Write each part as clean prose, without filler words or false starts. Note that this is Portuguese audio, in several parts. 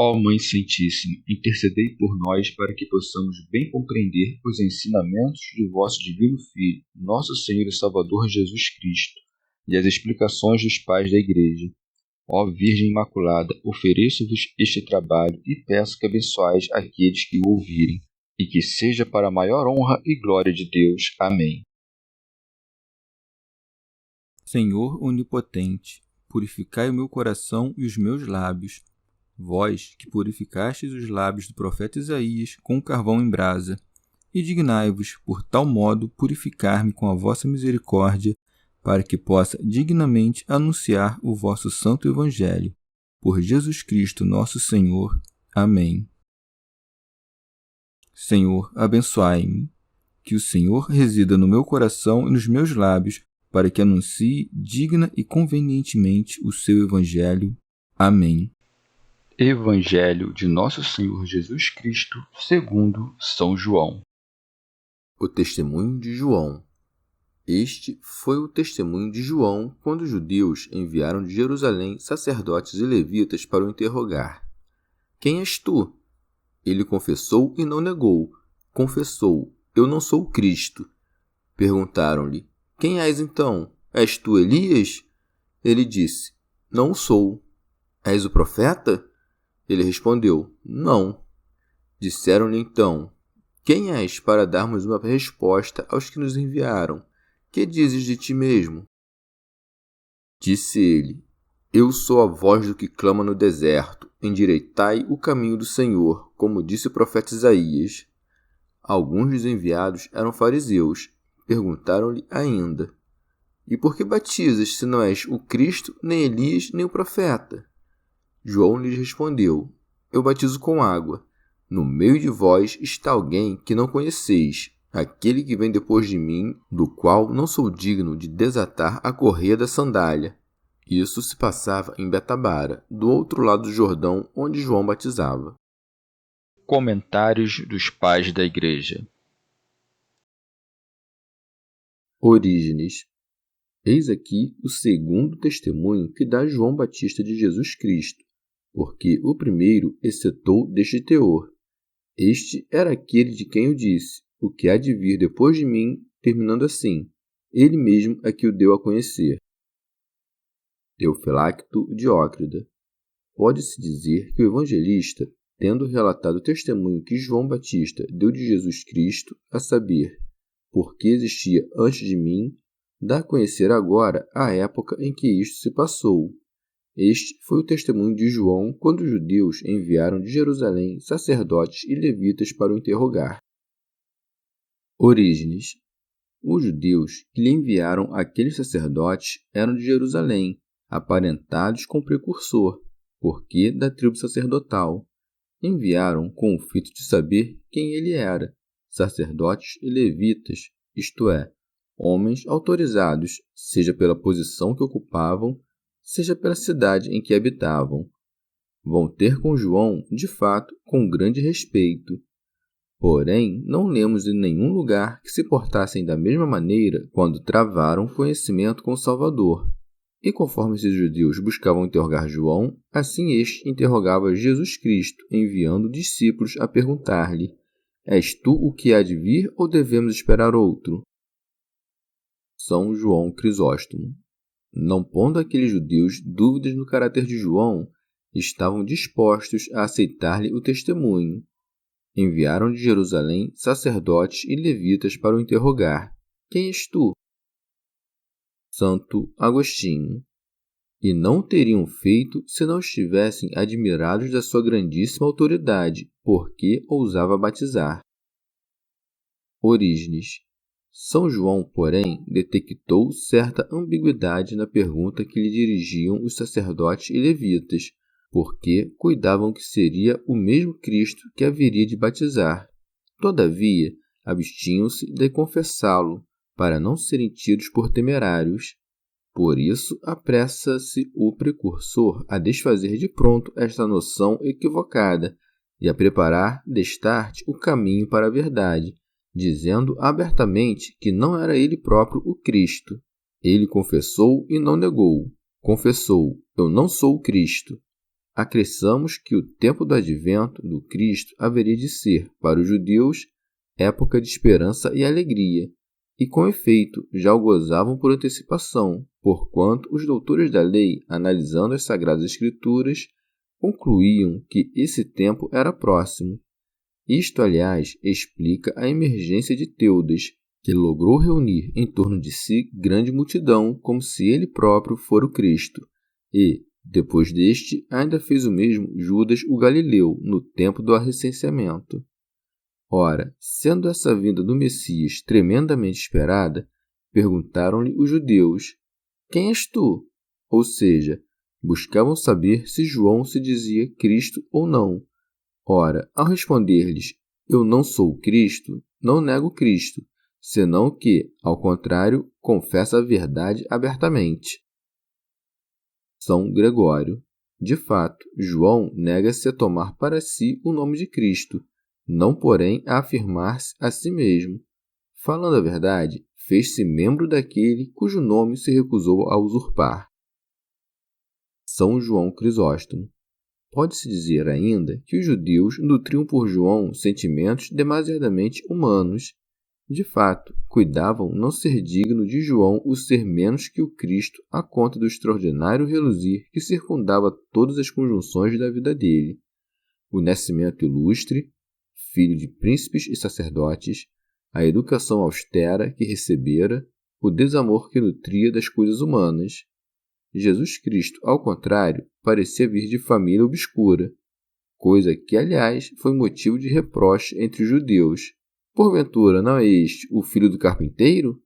Ó Mãe Santíssima, intercedei por nós para que possamos bem compreender os ensinamentos de vosso Divino Filho, nosso Senhor e Salvador Jesus Cristo, e as explicações dos pais da Igreja. Ó Virgem Imaculada, ofereço-vos este trabalho e peço que abençoais aqueles que o ouvirem, e que seja para a maior honra e glória de Deus. Amém. Senhor onipotente, purificai o meu coração e os meus lábios. Vós, que purificastes os lábios do profeta Isaías com carvão em brasa, e dignai-vos, por tal modo, purificar-me com a vossa misericórdia, para que possa dignamente anunciar o vosso santo Evangelho. Por Jesus Cristo nosso Senhor. Amém. Senhor, abençoai-me. Que o Senhor resida no meu coração e nos meus lábios, para que anuncie digna e convenientemente o seu Evangelho. Amém. Evangelho de Nosso Senhor Jesus Cristo, segundo São João. O testemunho de João. Este foi o testemunho de João quando os judeus enviaram de Jerusalém sacerdotes e levitas para o interrogar. Quem és tu? Ele confessou e não negou. Confessou, eu não sou o Cristo. Perguntaram-lhe, quem és então? És tu Elias? Ele disse, não sou. És o profeta? Ele respondeu, não. Disseram-lhe então, quem és para darmos uma resposta aos que nos enviaram? Que dizes de ti mesmo? Disse ele, eu sou a voz do que clama no deserto, endireitai o caminho do Senhor, como disse o profeta Isaías. Alguns dos enviados eram fariseus. Perguntaram-lhe ainda, e por que batizas se não és o Cristo, nem Elias, nem o profeta? João lhes respondeu, eu batizo com água. No meio de vós está alguém que não conheceis, aquele que vem depois de mim, do qual não sou digno de desatar a correia da sandália. Isso se passava em Betabara, do outro lado do Jordão, onde João batizava. Comentários dos pais da Igreja. Orígenes. Eis aqui o segundo testemunho que dá João Batista de Jesus Cristo, porque o primeiro excetou deste teor. Este era aquele de quem eu disse, o que há de vir depois de mim, terminando assim, ele mesmo é que o deu a conhecer. Teofilacto Diócrida. Pode-se dizer que o evangelista, tendo relatado o testemunho que João Batista deu de Jesus Cristo, a saber, porque existia antes de mim, dá a conhecer agora a época em que isto se passou. Este foi o testemunho de João quando os judeus enviaram de Jerusalém sacerdotes e levitas para o interrogar. Orígenes. Os judeus que lhe enviaram aqueles sacerdotes eram de Jerusalém, aparentados com o precursor, porque da tribo sacerdotal. Enviaram com o fito de saber quem ele era, sacerdotes e levitas, isto é, homens autorizados, seja pela posição que ocupavam, seja pela cidade em que habitavam. Vão ter com João, de fato, com grande respeito. Porém, não lemos em nenhum lugar que se portassem da mesma maneira quando travaram conhecimento com o Salvador. E conforme esses judeus buscavam interrogar João, assim este interrogava Jesus Cristo, enviando discípulos a perguntar-lhe, és tu o que há de vir ou devemos esperar outro? São João Crisóstomo. Não pondo aqueles judeus dúvidas no caráter de João, estavam dispostos a aceitar-lhe o testemunho. Enviaram de Jerusalém sacerdotes e levitas para o interrogar. Quem és tu? Santo Agostinho. E não o teriam feito se não estivessem admirados da sua grandíssima autoridade, porque ousava batizar. Orígenes. São João, porém, detectou certa ambiguidade na pergunta que lhe dirigiam os sacerdotes e levitas, porque cuidavam que seria o mesmo Cristo que haveria de batizar. Todavia, abstinham-se de confessá-lo, para não serem tidos por temerários. Por isso, apressa-se o precursor a desfazer de pronto esta noção equivocada e a preparar, destarte, o caminho para a verdade, dizendo abertamente que não era ele próprio o Cristo. Ele confessou e não negou. Confessou, eu não sou o Cristo. acresçamos que o tempo do advento do Cristo haveria de ser, para os judeus, época de esperança e alegria, e com efeito já o gozavam por antecipação, porquanto os doutores da lei, analisando as Sagradas Escrituras, concluíam que esse tempo era próximo. Isto, aliás, explica a emergência de Teudas, que logrou reunir em torno de si grande multidão, como se ele próprio fora o Cristo, e, depois deste, ainda fez o mesmo Judas o Galileu, no tempo do recenseamento. Ora, sendo essa vinda do Messias tremendamente esperada, perguntaram-lhe os judeus: Quem és tu? Ou seja, buscavam saber se João se dizia Cristo ou não. Ora, ao responder-lhes: Eu não sou o Cristo, não nego Cristo, senão que, ao contrário, confessa a verdade abertamente. São Gregório. De fato, João nega-se a tomar para si o nome de Cristo, não porém a afirmar-se a si mesmo. Falando a verdade, fez-se membro daquele cujo nome se recusou a usurpar. São João Crisóstomo. Pode-se dizer ainda que os judeus nutriam por João sentimentos demasiadamente humanos. De fato, cuidavam não ser digno de João o ser menos que o Cristo à conta do extraordinário reluzir que circundava todas as conjunções da vida dele. O nascimento ilustre, filho de príncipes e sacerdotes, a educação austera que recebera, o desamor que nutria das coisas humanas. Jesus Cristo, ao contrário, parecia vir de família obscura, coisa que, aliás, foi motivo de reproche entre os judeus. Porventura, não é este o filho do carpinteiro?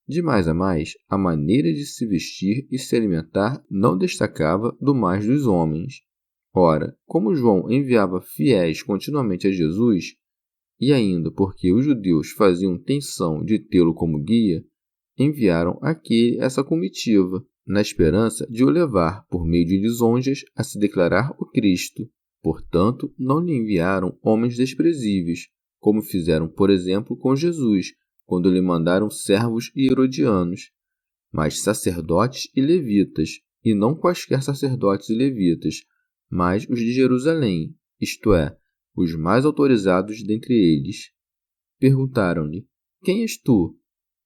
De mais a mais, a maneira de se vestir e se alimentar não destacava do mais dos homens. Ora, como João enviava fiéis continuamente a Jesus, e ainda porque os judeus faziam tensão de tê-lo como guia, enviaram àquele essa comitiva, na esperança de o levar, por meio de lisonjas, a se declarar o Cristo. Portanto, não lhe enviaram homens desprezíveis, como fizeram, por exemplo, com Jesus, quando lhe mandaram servos e herodianos, mas sacerdotes e levitas, e não quaisquer sacerdotes e levitas, mas os de Jerusalém, isto é, os mais autorizados dentre eles. Perguntaram-lhe: Quem és tu?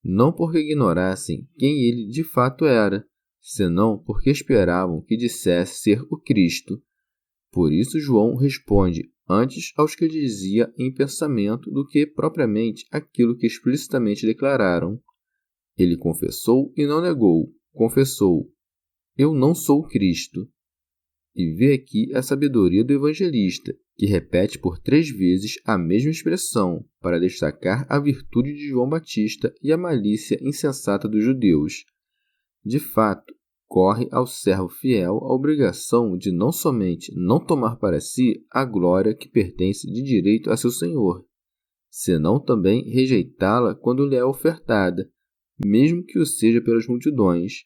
Não porque ignorassem quem ele de fato era, senão porque esperavam que dissesse ser o Cristo. Por isso João responde antes aos que dizia em pensamento do que propriamente aquilo que explicitamente declararam. Ele confessou e não negou, confessou: Eu não sou o Cristo. E vê aqui a sabedoria do evangelista, que repete por 3 vezes a mesma expressão para destacar a virtude de João Batista e a malícia insensata dos judeus. De fato, corre ao servo fiel a obrigação de não somente não tomar para si a glória que pertence de direito a seu senhor, senão também rejeitá-la quando lhe é ofertada, mesmo que o seja pelas multidões.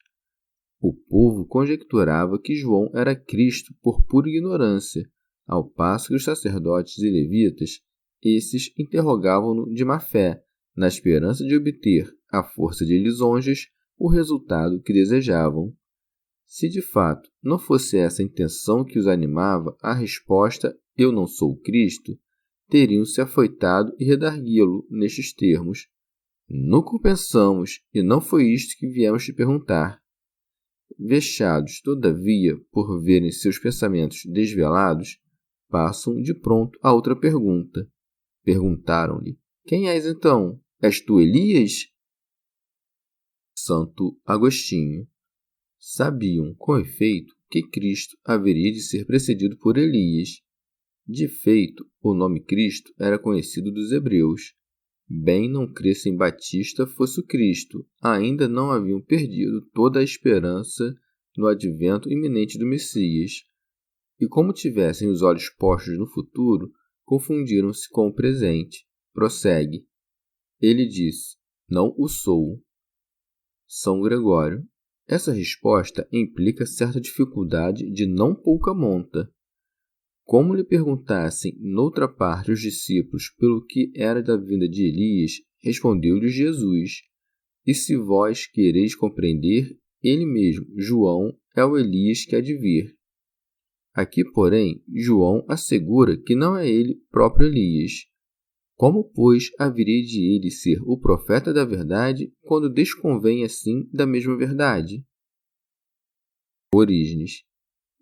O povo conjecturava que João era Cristo por pura ignorância, ao passo que os sacerdotes e levitas, esses interrogavam-no de má fé, na esperança de obter, à força de lisonjas, o resultado que desejavam. Se de fato não fosse essa a intenção que os animava, a resposta "Eu não sou o Cristo" teriam se afoitado e redarguê-lo nestes termos: Nunca o pensamos, e não foi isto que viemos te perguntar. Vexados, todavia, por verem seus pensamentos desvelados, passam de pronto a outra pergunta. Perguntaram-lhe: Quem és então? És tu Elias? Santo Agostinho. Sabiam, com efeito, que Cristo haveria de ser precedido por Elias. De feito, o nome Cristo era conhecido dos hebreus. Bem não crescem Batista fosse o Cristo, ainda não haviam perdido toda a esperança no advento iminente do Messias. E como tivessem os olhos postos no futuro, confundiram-se com o presente. Prossegue. Ele disse: Não o sou. São Gregório. Essa resposta implica certa dificuldade de não pouca monta. Como lhe perguntassem noutra parte os discípulos pelo que era da vinda de Elias, respondeu-lhes Jesus: E se vós quereis compreender, ele mesmo, João, é o Elias que há de vir. Aqui, porém, João assegura que não é ele próprio Elias. Como, pois, haveria de ele ser o profeta da verdade quando desconvém assim da mesma verdade? Orígenes.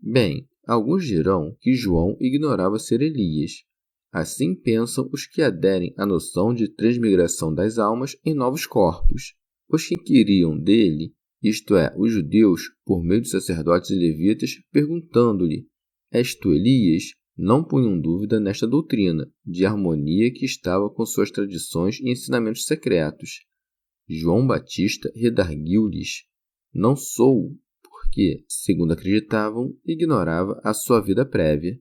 Bem, alguns dirão que João ignorava ser Elias. Assim pensam os que aderem à noção de transmigração das almas em novos corpos. Os que queriam dele, isto é, os judeus, por meio de sacerdotes e levitas, perguntando-lhe: És tu Elias? Não punham dúvida nesta doutrina, de harmonia que estava com suas tradições e ensinamentos secretos. João Batista redarguiu-lhes: Não sou, porque, segundo acreditavam, ignorava a sua vida prévia.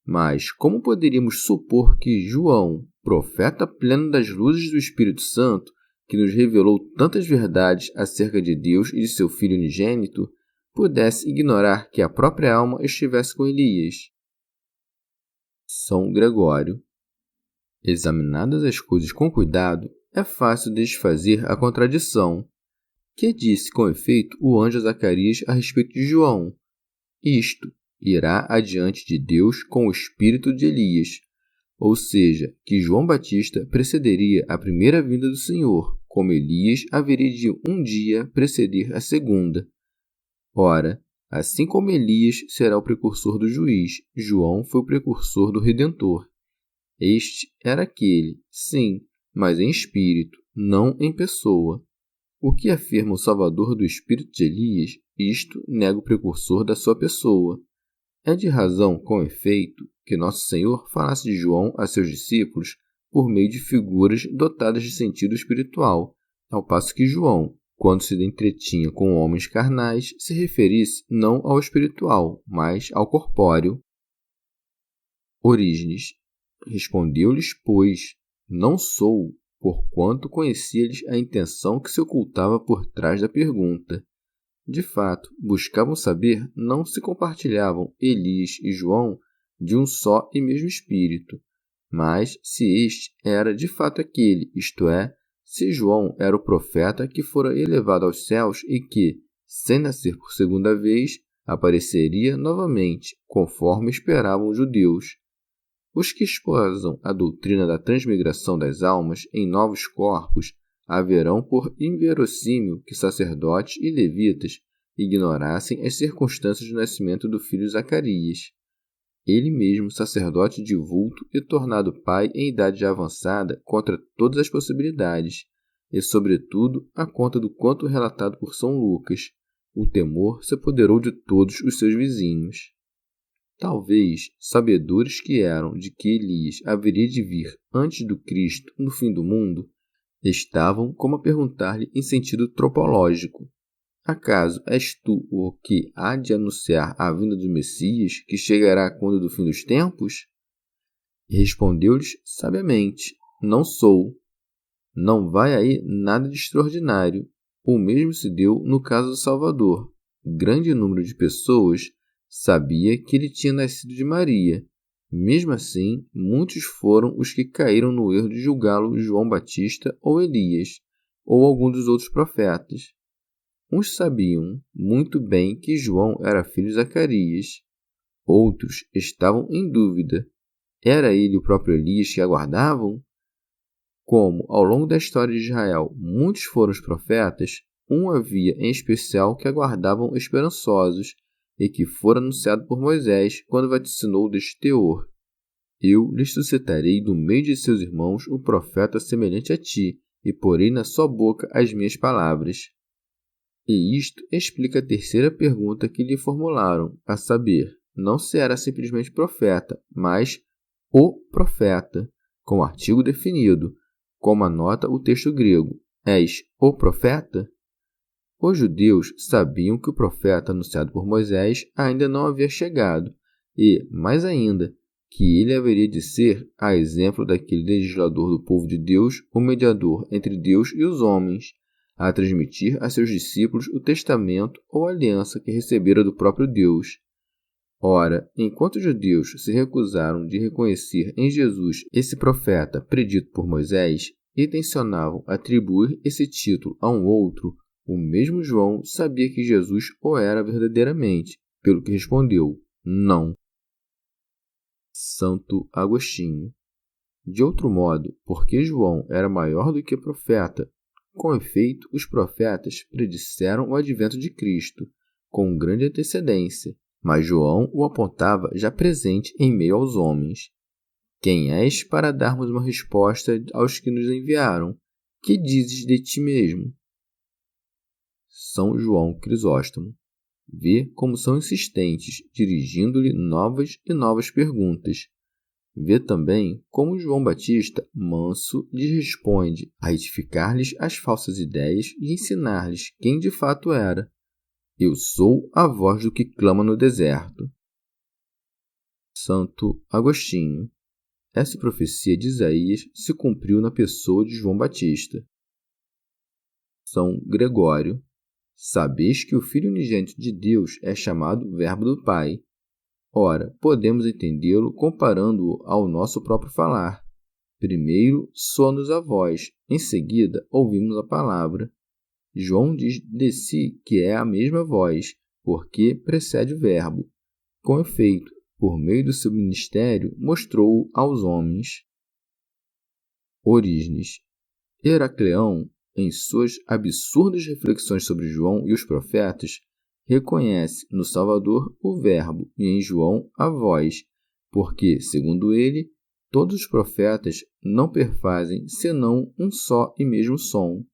Mas como poderíamos supor que João, profeta pleno das luzes do Espírito Santo, que nos revelou tantas verdades acerca de Deus e de seu Filho unigênito, pudesse ignorar que a própria alma estivesse com Elias? São Gregório. Examinadas as coisas com cuidado, é fácil desfazer a contradição. Que disse com efeito o anjo Zacarias a respeito de João? Isto: irá adiante de Deus com o espírito de Elias, ou seja, que João Batista precederia a primeira vinda do Senhor, como Elias haveria de um dia preceder a segunda. Ora, assim como Elias será o precursor do juiz, João foi o precursor do Redentor. Este era aquele, sim, mas em espírito, não em pessoa. O que afirma o Salvador do espírito de Elias, isto nega o precursor da sua pessoa. É de razão, com efeito, que Nosso Senhor falasse de João a seus discípulos por meio de figuras dotadas de sentido espiritual, ao passo que João, quando se entretinha com homens carnais, se referisse não ao espiritual, mas ao corpóreo. Orígenes. Respondeu-lhes, pois, não sou, porquanto conhecia-lhes a intenção que se ocultava por trás da pergunta. De fato, buscavam saber não se compartilhavam Elias e João de um só e mesmo espírito, mas se este era de fato aquele, isto é, se João era o profeta que fora elevado aos céus e que, sem nascer por segunda vez, apareceria novamente, conforme esperavam os judeus. Os que esposam a doutrina da transmigração das almas em novos corpos haverão por inverossímil que sacerdotes e levitas ignorassem as circunstâncias do nascimento do filho Zacarias. Ele mesmo, sacerdote de vulto e tornado pai em idade já avançada contra todas as possibilidades, e sobretudo a conta do quanto relatado por São Lucas, o temor se apoderou de todos os seus vizinhos. Talvez, sabedores que eram de que Elias haveria de vir antes do Cristo no fim do mundo, estavam como a perguntar-lhe em sentido tropológico: acaso és tu o que há de anunciar a vinda do Messias, que chegará quando do fim dos tempos? E respondeu-lhes sabiamente: não sou. Não vai aí nada de extraordinário. O mesmo se deu no caso do Salvador. Grande número de pessoas sabia que ele tinha nascido de Maria. Mesmo assim, muitos foram os que caíram no erro de julgá-lo João Batista ou Elias, ou algum dos outros profetas. Uns sabiam muito bem que João era filho de Zacarias. Outros estavam em dúvida. Era ele o próprio Elias que aguardavam? Como, ao longo da história de Israel, muitos foram os profetas, um havia em especial que aguardavam esperançosos, e que fora anunciado por Moisés quando vaticinou deste teor: eu lhes suscitarei do meio de seus irmãos um profeta semelhante a ti, e porei na sua boca as minhas palavras. E isto explica a terceira pergunta que lhe formularam, a saber, não se era simplesmente profeta, mas o profeta, com artigo definido, como anota o texto grego: és o profeta? Os judeus sabiam que o profeta anunciado por Moisés ainda não havia chegado e, mais ainda, que ele haveria de ser, a exemplo daquele legislador do povo de Deus, o mediador entre Deus e os homens, a transmitir a seus discípulos o testamento ou aliança que recebera do próprio Deus. Ora, enquanto os judeus se recusaram de reconhecer em Jesus esse profeta predito por Moisés e tensionavam atribuir esse título a um outro, o mesmo João sabia que Jesus o era verdadeiramente, pelo que respondeu: não. Santo Agostinho. De outro modo, porque João era maior do que profeta, com efeito, os profetas predisseram o advento de Cristo com grande antecedência, mas João o apontava já presente em meio aos homens. Quem és para darmos uma resposta aos que nos enviaram? Que dizes de ti mesmo? São João Crisóstomo. Vê como são insistentes, dirigindo-lhe novas e novas perguntas. Vê também como João Batista, manso, lhes responde a retificar-lhes as falsas ideias e ensinar-lhes quem de fato era. Eu sou a voz do que clama no deserto. Santo Agostinho. Essa profecia de Isaías se cumpriu na pessoa de João Batista. São Gregório. Sabeis que o Filho unigênito de Deus é chamado Verbo do Pai. Ora, podemos entendê-lo comparando-o ao nosso próprio falar. Primeiro soa-nos a voz, em seguida ouvimos a palavra. João diz de si que é a mesma voz, porque precede o Verbo. Com efeito, por meio do seu ministério, mostrou-o aos homens. Orígenes. Heracleão, em suas absurdas reflexões sobre João e os profetas, reconhece no Salvador o Verbo e em João a voz, porque, segundo ele, todos os profetas não perfazem senão um só e mesmo som.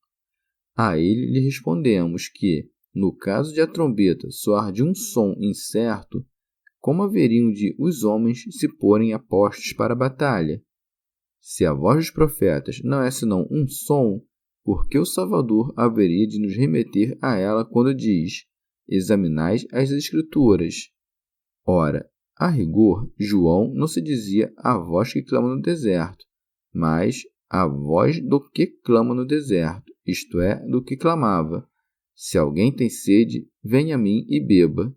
A ele lhe respondemos que, no caso de a trombeta soar de um som incerto, como haveriam de os homens se porem a postos para a batalha? Se a voz dos profetas não é senão um som, por que o Salvador haveria de nos remeter a ela quando diz: examinais as Escrituras? Ora, a rigor, João não se dizia a voz que clama no deserto, mas a voz do que clama no deserto, isto é, do que clamava: se alguém tem sede, venha a mim e beba.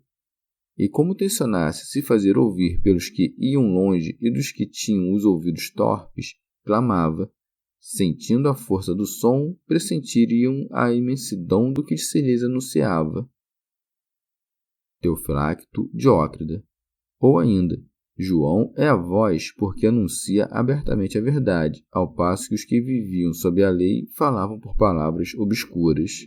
E como tencionasse se fazer ouvir pelos que iam longe e dos que tinham os ouvidos torpes, clamava: sentindo a força do som, pressentiriam a imensidão do que se lhes anunciava. Teofilacto Diócrida. Ou ainda, João é a voz porque anuncia abertamente a verdade, ao passo que os que viviam sob a lei falavam por palavras obscuras.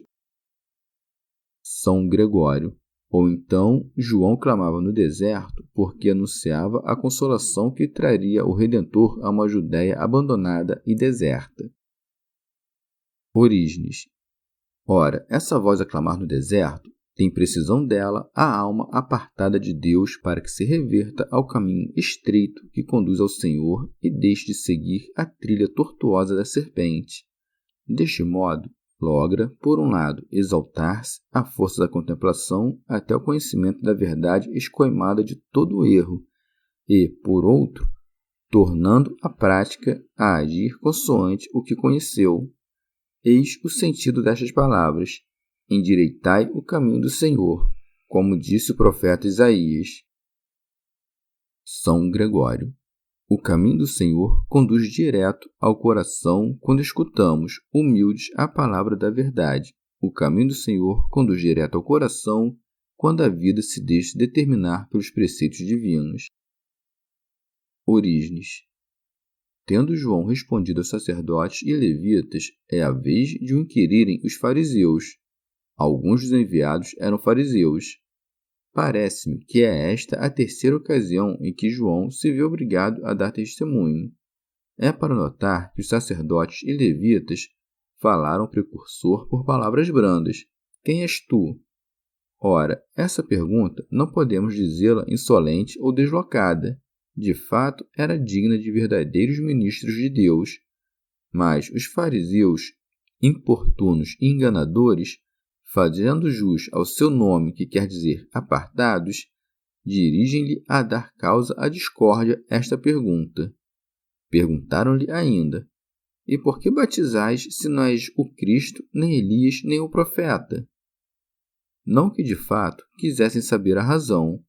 São Gregório. Ou então, João clamava no deserto porque anunciava a consolação que traria o Redentor a uma Judéia abandonada e deserta. Orígenes. Ora, essa voz a clamar no deserto tem precisão dela a alma apartada de Deus para que se reverta ao caminho estreito que conduz ao Senhor e deixe de seguir a trilha tortuosa da serpente. Deste modo, logra, por um lado, exaltar-se à força da contemplação até o conhecimento da verdade escoimada de todo o erro e, por outro, tornando a prática a agir consoante o que conheceu. Eis o sentido destas palavras: endireitai o caminho do Senhor, como disse o profeta Isaías. São Gregório. O caminho do Senhor conduz direto ao coração quando escutamos, humildes, a palavra da verdade. O caminho do Senhor conduz direto ao coração quando a vida se deixa determinar pelos preceitos divinos. Orígenes. Tendo João respondido aos sacerdotes e levitas, é a vez de o inquirirem os fariseus. Alguns dos enviados eram fariseus. Parece-me que é esta a terceira ocasião em que João se vê obrigado a dar testemunho. É para notar que os sacerdotes e levitas falaram ao precursor por palavras brandas: quem és tu? Ora, essa pergunta não podemos dizê-la insolente ou deslocada. De fato, era digna de verdadeiros ministros de Deus. Mas os fariseus, importunos e enganadores, fazendo jus ao seu nome, que quer dizer apartados, dirigem-lhe a dar causa à discórdia esta pergunta. Perguntaram-lhe ainda: e por que batizais se não és o Cristo, nem Elias, nem o profeta? Não que de fato quisessem saber a razão.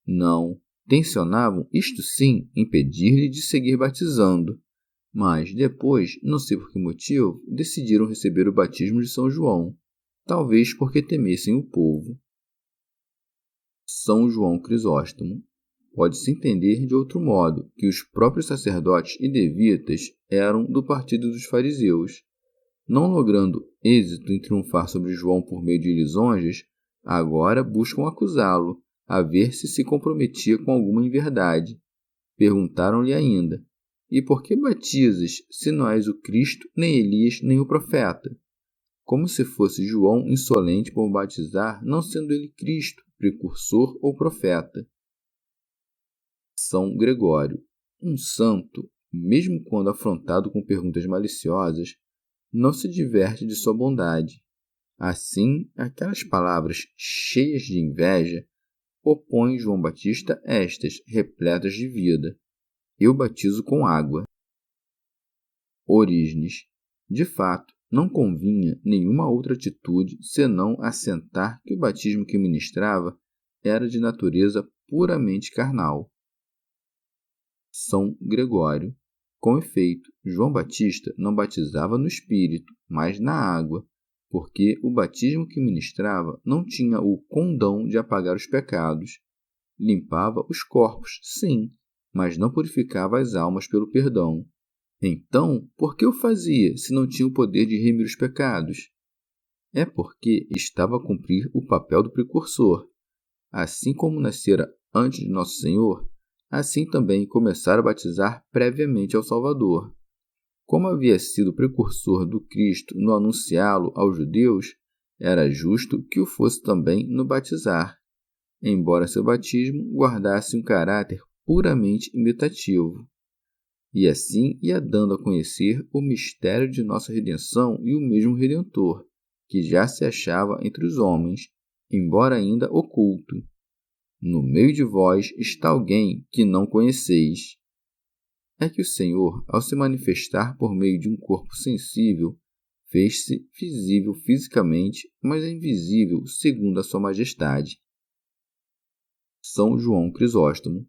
Não, tencionavam, isto sim, impedir-lhe de seguir batizando. Mas depois, não sei por que motivo, decidiram receber o batismo de São João. Talvez porque temessem o povo. São João Crisóstomo. pode-se entender de outro modo que os próprios sacerdotes e levitas eram do partido dos fariseus. Não logrando êxito em triunfar sobre João por meio de lisonjas, agora buscam acusá-lo, a ver se comprometia com alguma inverdade. Perguntaram-lhe ainda: E por que batizas, se não és o Cristo, nem Elias, nem o profeta? Como se fosse João insolente por batizar, não sendo ele Cristo, precursor ou profeta. São Gregório. Um santo, mesmo quando afrontado com perguntas maliciosas, não se diverte de sua bondade. Assim, aquelas palavras cheias de inveja opõem João Batista estas, repletas de vida: Eu batizo com água. Orígenes. De fato, não convinha nenhuma outra atitude senão assentar que o batismo que ministrava era de natureza puramente carnal. São Gregório. Com efeito, João Batista não batizava no Espírito, mas na água, porque o batismo que ministrava não tinha o condão de apagar os pecados. Limpava os corpos, sim, mas não purificava as almas pelo perdão. Então, por que o fazia, se não tinha o poder de remir os pecados? É porque estava a cumprir o papel do precursor. Assim como nascera antes de Nosso Senhor, assim também começara a batizar previamente ao Salvador. Como havia sido precursor do Cristo no anunciá-lo aos judeus, era justo que o fosse também no batizar, embora seu batismo guardasse um caráter puramente imitativo. E assim ia dando a conhecer o mistério de nossa redenção e o mesmo Redentor, que já se achava entre os homens, embora ainda oculto. No meio de vós está alguém que não conheceis. É que o Senhor, ao se manifestar por meio de um corpo sensível, fez-se visível fisicamente, mas invisível segundo a sua majestade. São João Crisóstomo.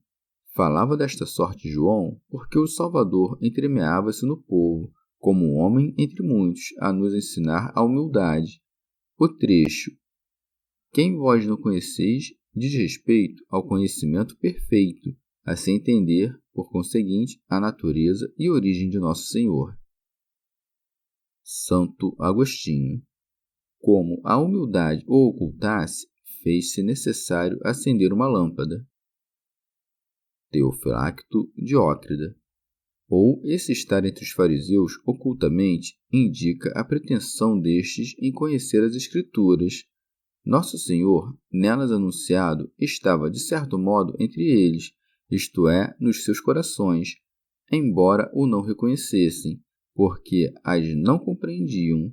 Falava desta sorte João, porque o Salvador entremeava-se no povo, como um homem entre muitos, a nos ensinar a humildade. O trecho: Quem vós não conheceis, diz respeito ao conhecimento perfeito, a se entender, por conseguinte, a natureza e origem de Nosso Senhor. Santo Agostinho. Como a humildade o ocultasse, fez-se necessário acender uma lâmpada. Teofilacto Diócrida. Ou esse estar entre os fariseus ocultamente indica a pretensão destes em conhecer as Escrituras. Nosso Senhor, nelas anunciado, estava de certo modo entre eles, isto é, nos seus corações, embora o não reconhecessem, porque as não compreendiam.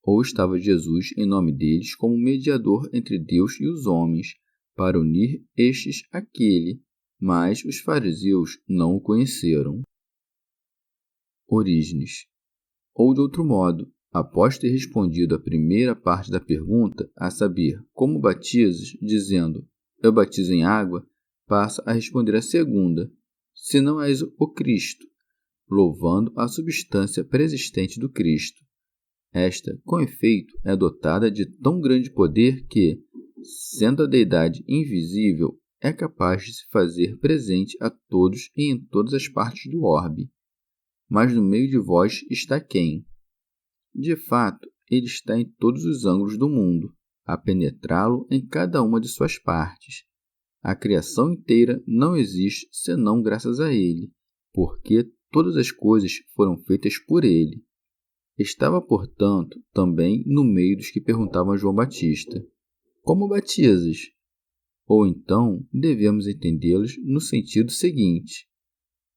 Ou estava Jesus em nome deles como mediador entre Deus e os homens, para unir estes àquele, mas os fariseus não o conheceram. Orígenes. Ou de outro modo, após ter respondido a primeira parte da pergunta, a saber, como batizas, dizendo, eu batizo em água, passa a responder a segunda, se não és o Cristo, louvando a substância preexistente do Cristo. Esta, com efeito, é dotada de tão grande poder que, sendo a deidade invisível, é capaz de se fazer presente a todos e em todas as partes do orbe. Mas no meio de vós está quem? De fato, ele está em todos os ângulos do mundo, a penetrá-lo em cada uma de suas partes. A criação inteira não existe senão graças a ele, porque todas as coisas foram feitas por ele. Estava, portanto, também no meio dos que perguntavam a João Batista: Como batizas? Ou então, devemos entendê-los no sentido seguinte: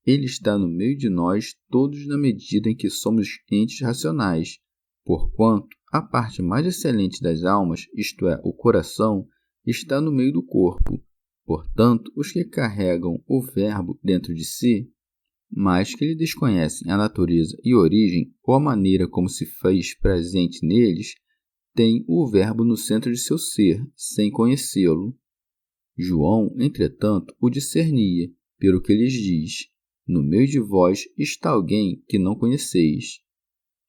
ele está no meio de nós todos na medida em que somos entes racionais, porquanto a parte mais excelente das almas, isto é, o coração, está no meio do corpo. Portanto, os que carregam o Verbo dentro de si, mas que lhe desconhecem a natureza e origem ou a maneira como se fez presente neles, têm o Verbo no centro de seu ser, sem conhecê-lo. João, entretanto, o discernia, pelo que lhes diz: no meio de vós está alguém que não conheceis.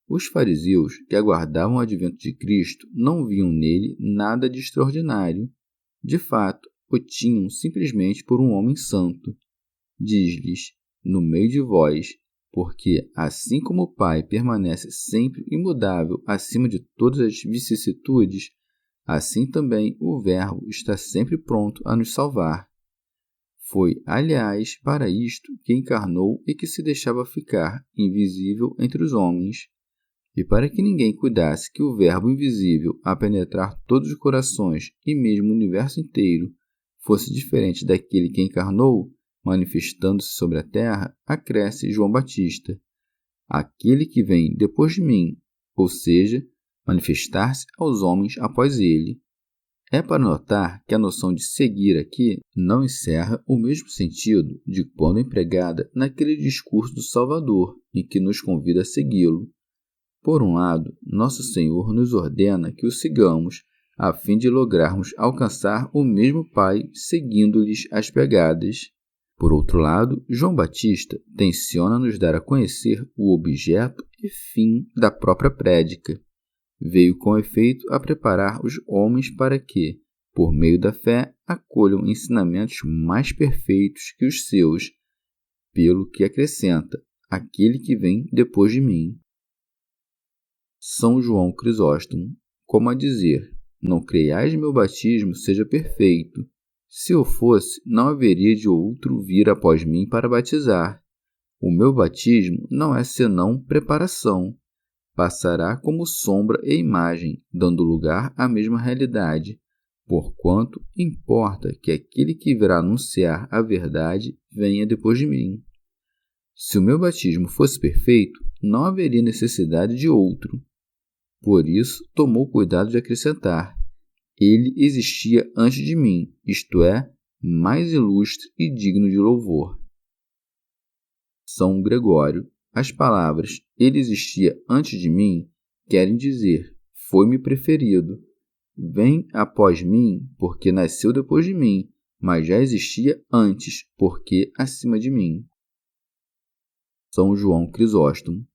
Os fariseus, que aguardavam o advento de Cristo, não viam nele nada de extraordinário. De fato, o tinham simplesmente por um homem santo. Diz-lhes, no meio de vós, porque assim como o Pai permanece sempre imutável acima de todas as vicissitudes, assim também o Verbo está sempre pronto a nos salvar. Foi, aliás, para isto que encarnou e que se deixava ficar invisível entre os homens, e para que ninguém cuidasse que o Verbo invisível, a penetrar todos os corações e mesmo o universo inteiro, fosse diferente daquele que encarnou, manifestando-se sobre a terra, acresce João Batista, aquele que vem depois de mim, ou seja, manifestar-se aos homens após ele. É para notar que a noção de seguir aqui não encerra o mesmo sentido de quando empregada naquele discurso do Salvador, em que nos convida a segui-lo. Por um lado, Nosso Senhor nos ordena que o sigamos, a fim de lograrmos alcançar o mesmo Pai seguindo-lhes as pegadas. Por outro lado, João Batista tenciona nos dar a conhecer o objeto e fim da própria prédica. Veio com efeito a preparar os homens para que, por meio da fé, acolham ensinamentos mais perfeitos que os seus, pelo que acrescenta, aquele que vem depois de mim. São João Crisóstomo, como a dizer, não creiais meu batismo seja perfeito. Se eu fosse, não haveria de outro vir após mim para batizar. O meu batismo não é senão preparação. Passará como sombra e imagem, dando lugar à mesma realidade, porquanto importa que aquele que virá anunciar a verdade venha depois de mim. Se o meu batismo fosse perfeito, não haveria necessidade de outro. Por isso, tomou cuidado de acrescentar, ele existia antes de mim, isto é, mais ilustre e digno de louvor. São Gregório. As palavras ele existia antes de mim querem dizer foi-me preferido. Vem após mim porque nasceu depois de mim, mas já existia antes porque acima de mim. São João Crisóstomo.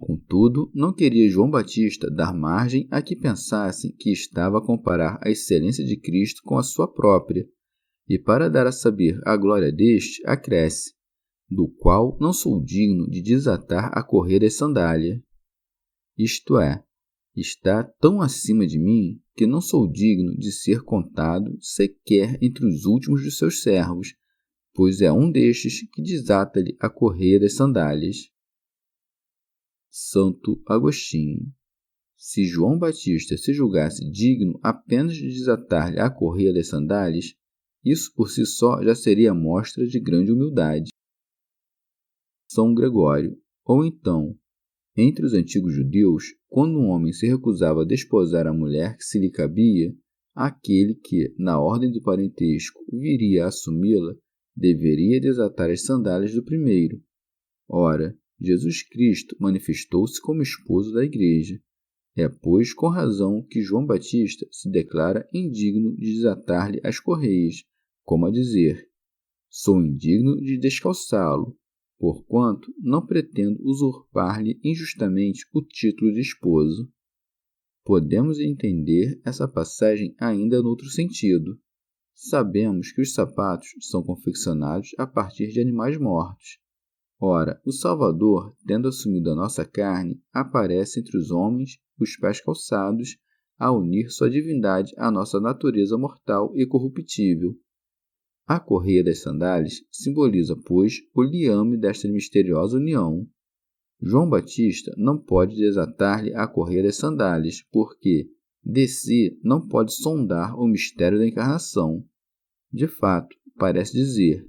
Contudo, não queria João Batista dar margem a que pensassem que estava a comparar a excelência de Cristo com a sua própria, e para dar a saber a glória deste, acresce, do qual não sou digno de desatar a correia da sandália. Isto é, está tão acima de mim que não sou digno de ser contado sequer entre os últimos dos seus servos, pois é um destes que desata-lhe a correia das sandálias. Santo Agostinho. Se João Batista se julgasse digno apenas de desatar-lhe a correia das sandálias, isso por si só já seria mostra de grande humildade. São Gregório. Ou então, entre os antigos judeus, quando um homem se recusava a desposar a mulher que se lhe cabia, aquele que, na ordem do parentesco, viria a assumi-la, deveria desatar as sandálias do primeiro. Ora, Jesus Cristo manifestou-se como esposo da Igreja. É, pois, com razão que João Batista se declara indigno de desatar-lhe as correias, como a dizer, sou indigno de descalçá-lo, porquanto não pretendo usurpar-lhe injustamente o título de esposo. Podemos entender essa passagem ainda noutro sentido. Sabemos que os sapatos são confeccionados a partir de animais mortos. Ora, o Salvador, tendo assumido a nossa carne, aparece entre os homens, os pés calçados, a unir sua divindade à nossa natureza mortal e corruptível. A correia das sandálias simboliza, pois, o liame desta misteriosa união. João Batista não pode desatar-lhe a correia das sandálias, porque, de si, não pode sondar o mistério da encarnação. De fato, parece dizer,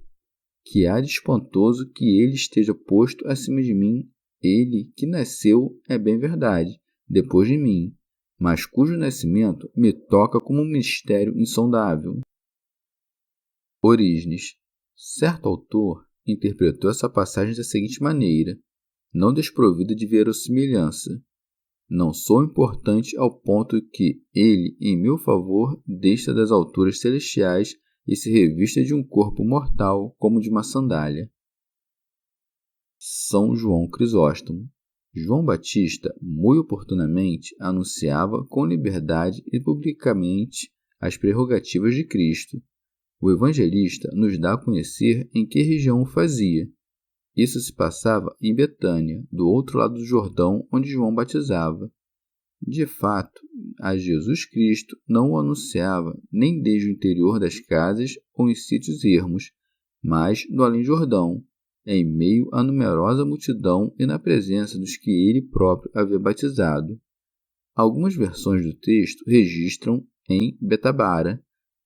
que há de espantoso que ele esteja posto acima de mim, ele que nasceu, é bem verdade, depois de mim, mas cujo nascimento me toca como um mistério insondável. Orígenes. Certo autor interpretou essa passagem da seguinte maneira, não desprovida de verossimilhança. Não sou importante ao ponto que ele, em meu favor, desça das alturas celestiais e se revista de um corpo mortal como de uma sandália. São João Crisóstomo. João Batista, muito oportunamente, anunciava com liberdade e publicamente as prerrogativas de Cristo. O evangelista nos dá a conhecer em que região o fazia. Isso se passava em Betânia, do outro lado do Jordão, onde João batizava. De fato, a Jesus Cristo não o anunciava nem desde o interior das casas ou em sítios ermos, mas no além-Jordão, em meio à numerosa multidão e na presença dos que ele próprio havia batizado. Algumas versões do texto registram em Betabara,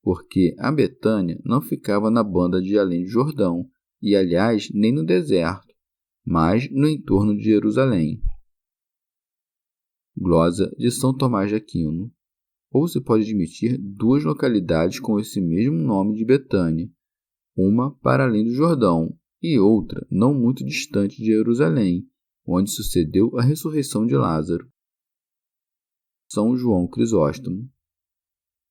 porque a Betânia não ficava na banda de além do Jordão, e aliás nem no deserto, mas no entorno de Jerusalém. Glosa de São Tomás de Aquino. Ou se pode admitir duas localidades com esse mesmo nome de Betânia, uma para além do Jordão e outra não muito distante de Jerusalém, onde sucedeu a ressurreição de Lázaro. São João Crisóstomo.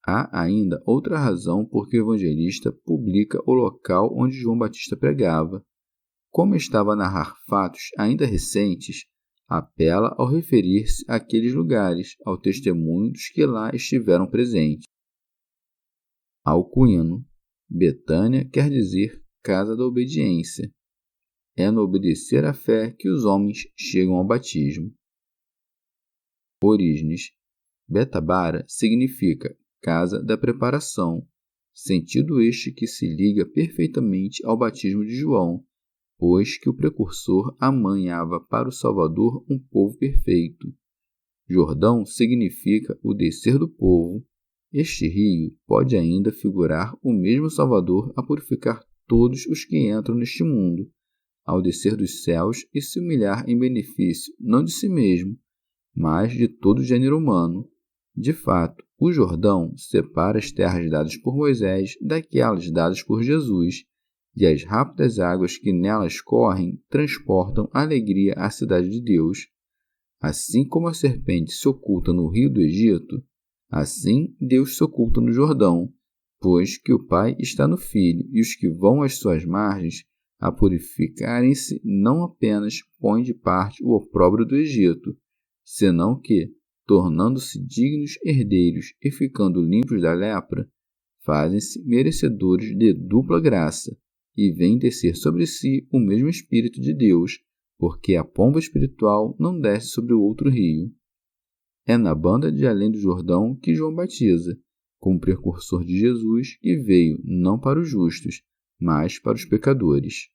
Há ainda outra razão por que o evangelista publica o local onde João Batista pregava. Como estava a narrar fatos ainda recentes, apela ao referir-se àqueles lugares, ao testemunho dos que lá estiveram presentes. Alcuino. Betânia quer dizer casa da obediência. É no obedecer à fé que os homens chegam ao batismo. Orígenes. Betabara significa casa da preparação, sentido este que se liga perfeitamente ao batismo de João, pois que o precursor amanhava para o Salvador um povo perfeito. Jordão significa o descer do povo. Este rio pode ainda figurar o mesmo Salvador a purificar todos os que entram neste mundo, ao descer dos céus e se humilhar em benefício não de si mesmo, mas de todo o gênero humano. De fato, o Jordão separa as terras dadas por Moisés daquelas dadas por Jesus, e as rápidas águas que nelas correm transportam alegria à cidade de Deus. Assim como a serpente se oculta no rio do Egito, assim Deus se oculta no Jordão, pois que o Pai está no Filho, e os que vão às suas margens, a purificarem-se, não apenas põem de parte o opróbrio do Egito, senão que, tornando-se dignos herdeiros e ficando limpos da lepra, fazem-se merecedores de dupla graça, e vêm descer sobre si o mesmo Espírito de Deus, porque a pomba espiritual não desce sobre o outro rio. É na banda de além do Jordão que João batiza, como precursor de Jesus, que veio não para os justos, mas para os pecadores.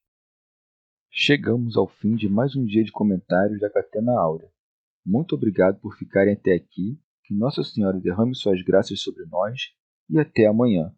Chegamos ao fim de mais um dia de comentários da Catena Áurea. Muito obrigado por ficarem até aqui, que Nossa Senhora derrame suas graças sobre nós e até amanhã.